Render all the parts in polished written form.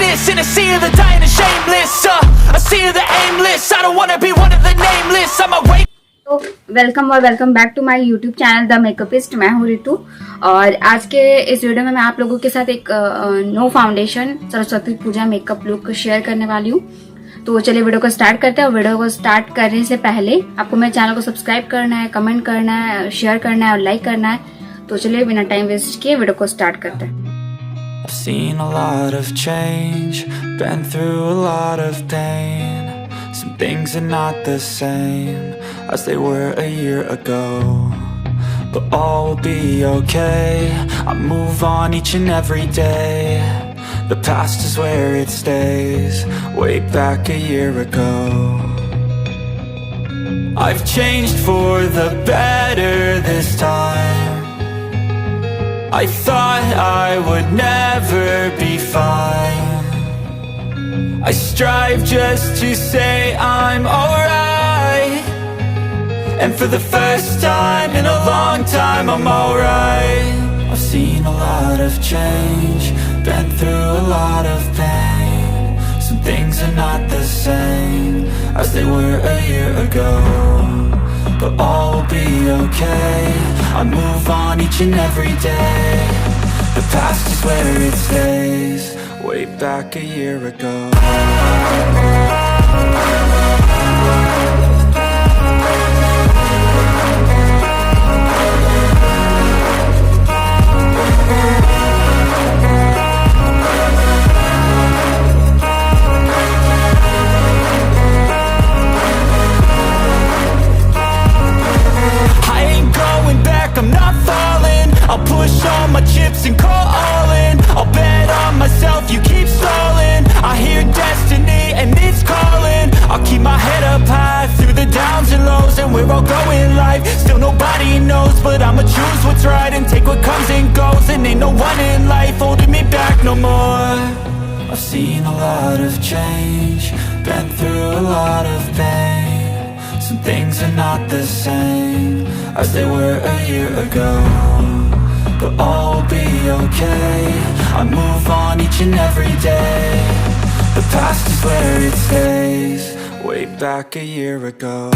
greatness in a sea of the dying and shameless. A sea of the aimless. I don't wanna be one of the nameless. I'm a wait. तो welcome और welcome back to my YouTube channel the makeupist. मैं हूँ रितु और आज के इस video में मैं आप लोगों के साथ एक नो फाउंडेशन सरस्वती पूजा मेकअप लुक शेयर करने वाली हूँ। तो चलिए वीडियो को स्टार्ट करते हैं। और वीडियो को स्टार्ट करने से पहले आपको मेरे चैनल को सब्सक्राइब करना है, कमेंट करना है, शेयर करना है और लाइक करना है। तो चलिए बिना टाइम वेस्ट किए वीडियो को स्टार्ट करते हैं। I've seen a lot of change, been through a lot of pain. Some things are not the same as they were a year ago, but all will be okay. I move on each and every day. The past is where it stays, way back a year ago. I've changed for the better this time. I thought I would never be fine. I strive just to say I'm alright, and for the first time in a long time I'm alright. I've seen a lot of change, been through a lot of pain. Some things are not the same as they were a year ago, but all will be okay. I move on each and every day. The past is where it stays, way back a year ago. I'm not falling. I'll push all my chips and call all in. I'll bet on myself, you keep stalling. I hear destiny and it's calling. I'll keep my head up high through the downs and lows, and we're all going life. Still nobody knows, but I'ma choose what's right and take what comes and goes. And ain't no one in life holding me back no more. I've seen a lot of change, been through a lot of pain. Some things are not the same as they were a year ago, but all will be okay. I move on each and every day. The past is where it stays, way back a year ago.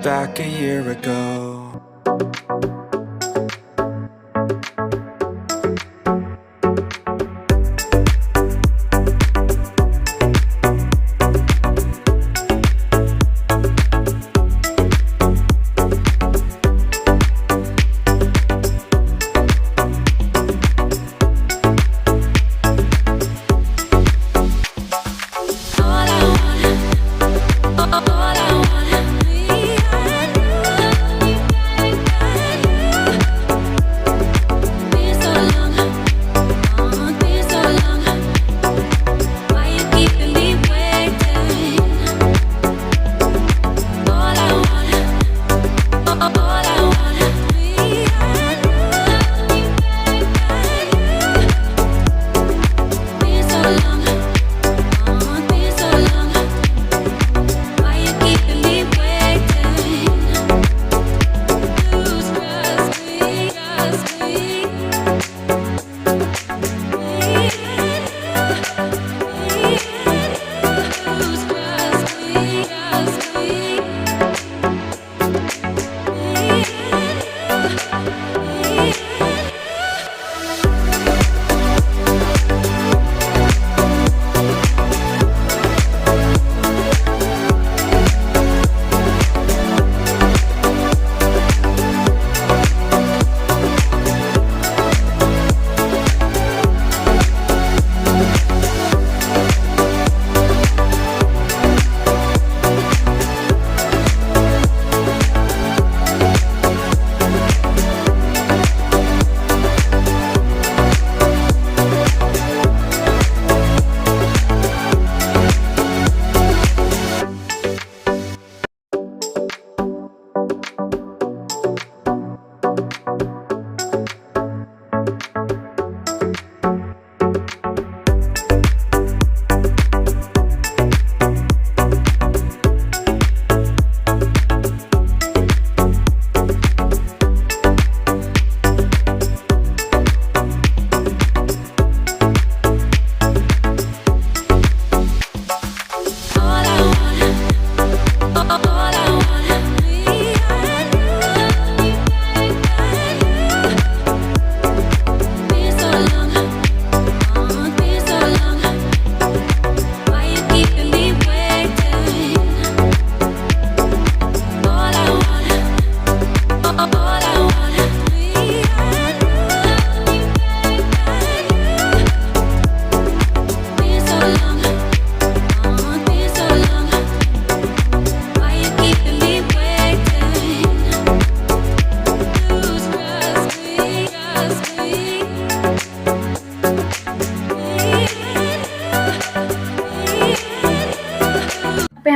Back a year ago. All I wanna be, I know you got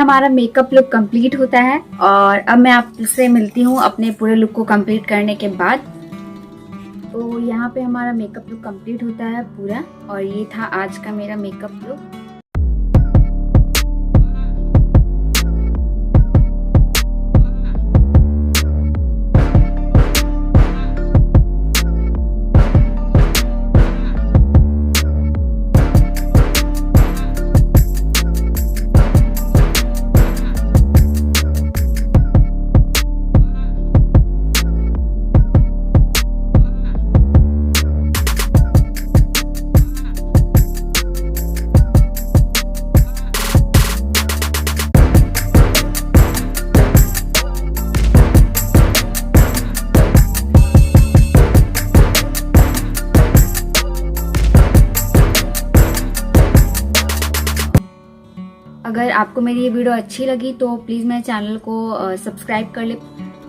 हमारा makeup look complete होता है और अब मैं आपसे मिलती हूँ अपने पूरे लुक को कंप्लीट करने के बाद। तो यहाँ पे हमारा मेकअप लुक कंप्लीट होता है पूरा, और ये था आज का मेरा मेकअप लुक। अगर आपको मेरी ये वीडियो अच्छी लगी तो प्लीज़ मेरे चैनल को सब्सक्राइब कर ले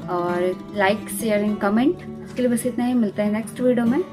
और लाइक शेयर एंड कमेंट। इसके लिए बस इतना ही, मिलता है नेक्स्ट वीडियो में।